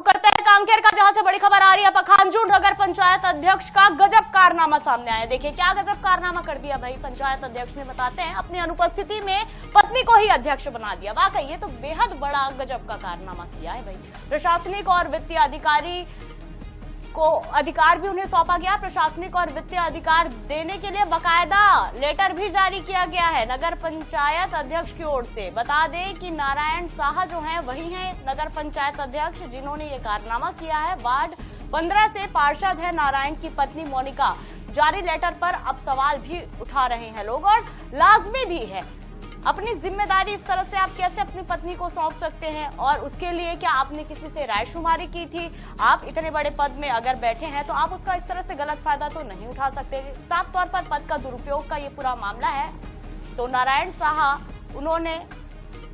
रुक करते हैं कांकेर का, जहां से बड़ी खबर आ रही है। पखांजूर नगर पंचायत अध्यक्ष का गजब कारनामा सामने आया। देखिए क्या गजब कारनामा कर दिया भाई पंचायत अध्यक्ष ने। बताते हैं अपनी अनुपस्थिति में पत्नी को ही अध्यक्ष बना दिया। वाकई ये तो बेहद बड़ा गजब का कारनामा किया है भाई। प्रशासनिक और वित्तीय अधिकारी को अधिकार भी उन्हें सौंपा गया। प्रशासनिक और वित्तीय अधिकार देने के लिए बकायदा लेटर भी जारी किया गया है नगर पंचायत अध्यक्ष की ओर से। बता दें कि नारायण साहा जो हैं वही हैं नगर पंचायत अध्यक्ष जिन्होंने ये कारनामा किया है। वार्ड 15 से पार्षद है नारायण की पत्नी मोनिका। जारी लेटर पर अब सवाल भी उठा रहे हैं लोग और लाजमी भी है। अपनी जिम्मेदारी इस तरह से आप कैसे अपनी पत्नी को सौंप सकते हैं, और उसके लिए क्या आपने किसी से रायशुमारी की थी? आप इतने बड़े पद में अगर बैठे हैं तो आप उसका इस तरह से गलत फायदा तो नहीं उठा सकते। साफ तौर पर पद का दुरुपयोग का ये पूरा मामला है। तो नारायण साहा उन्होंने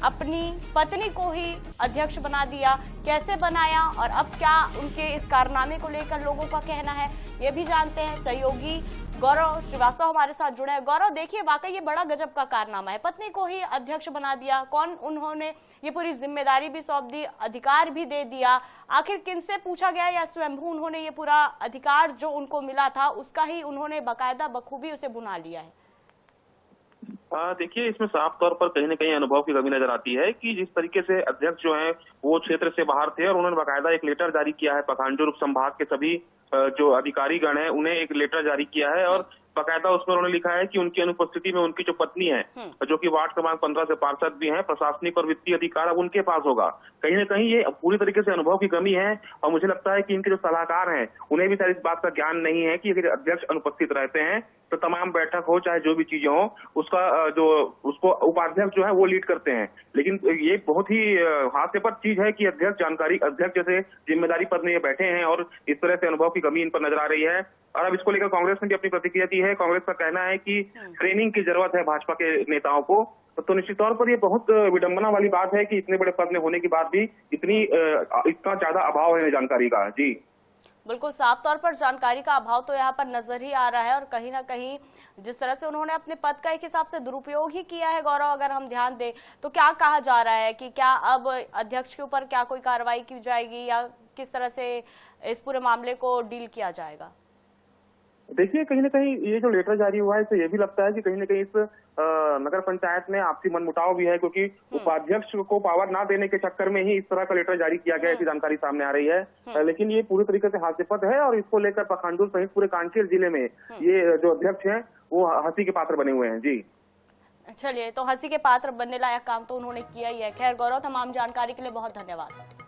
अपनी पत्नी को ही अध्यक्ष बना दिया। कैसे बनाया और अब क्या उनके इस कारनामे को लेकर लोगों का कहना है, ये भी जानते हैं। सहयोगी गौरव श्रीवास्तव हमारे साथ जुड़े हैं। गौरव, देखिए वाकई ये बड़ा गजब का कारनामा है। पत्नी को ही अध्यक्ष बना दिया। कौन उन्होंने ये पूरी जिम्मेदारी भी सौंप दी, अधिकार भी दे दिया। आखिर किनसे पूछा गया या स्वयंभू उन्होंने ये पूरा अधिकार जो उनको मिला था उसका ही उन्होंने बाकायदा बखूबी उसे बुना लिया है? देखिए इसमें साफ तौर पर कहीं न कहीं अनुभव की कमी नजर आती है कि जिस तरीके से अध्यक्ष जो हैं वो क्षेत्र से बाहर थे और उन्होंने बाकायदा एक लेटर जारी किया है। पखांजूर संभाग के सभी जो अधिकारी गण हैं उन्हें एक लेटर जारी किया है और बाकायदा उसमें उन्होंने लिखा है कि उनकी अनुपस्थिति में उनकी जो पत्नी है जो कि वार्ड क्रमांक 15 से पार्षद भी हैं, प्रशासनिक और वित्तीय अधिकार अब उनके पास होगा। कहीं न कहीं ये पूरी तरीके से अनुभव की कमी है और मुझे लगता है कि इनके जो सलाहकार हैं उन्हें भी शायद इस बात का ज्ञान नहीं है कि अगर अध्यक्ष अनुपस्थित रहते हैं तो तमाम बैठक हो चाहे जो भी चीजें हो उसका जो उसको उपाध्यक्ष जो है वो लीड करते हैं। लेकिन ये बहुत ही हास्यास्पद चीज है कि अध्यक्ष जैसे जिम्मेदारी पद में ये बैठे हैं और इस तरह से अनुभव की कमी इन पर नजर आ रही है। और अब इसको लेकर कांग्रेस ने भी अपनी प्रतिक्रिया दी है। कांग्रेस का कहना है कि ट्रेनिंग की जरूरत है भाजपा के नेताओं को। तो निश्चित तौर पर ये बहुत विडंबना वाली बात है कि इतने बड़े पद में होने के बाद भी इतना ज्यादा अभाव है जानकारी का। जी बिल्कुल, साफ तौर पर जानकारी का अभाव तो यहाँ पर नजर ही आ रहा है और कहीं ना कहीं जिस तरह से उन्होंने अपने पद का एक हिसाब से दुरुपयोग ही किया है। गौरव, अगर हम ध्यान दें तो क्या कहा जा रहा है कि क्या अब अध्यक्ष के ऊपर क्या कोई कार्रवाई की जाएगी या किस तरह से इस पूरे मामले को डील किया जाएगा? देखिए कहीं ना कहीं ये जो लेटर जारी हुआ है इससे ये भी लगता है कि कहीं ना कहीं इस नगर पंचायत में आपसी मनमुटाव भी है, क्योंकि उपाध्यक्ष को पावर ना देने के चक्कर में ही इस तरह का लेटर जारी किया गया, ऐसी जानकारी सामने आ रही है। लेकिन ये पूरी तरीके से हास्यास्पद है और इसको लेकर पखांजूर सहित पूरे कांकेर जिले में ये जो अध्यक्ष हैं वो हंसी के पात्र बने हुए हैं। जी चलिए, तो हंसी के पात्र बनने लायक काम तो उन्होंने किया ही है। खैर गौरव, तमाम जानकारी के लिए बहुत धन्यवाद।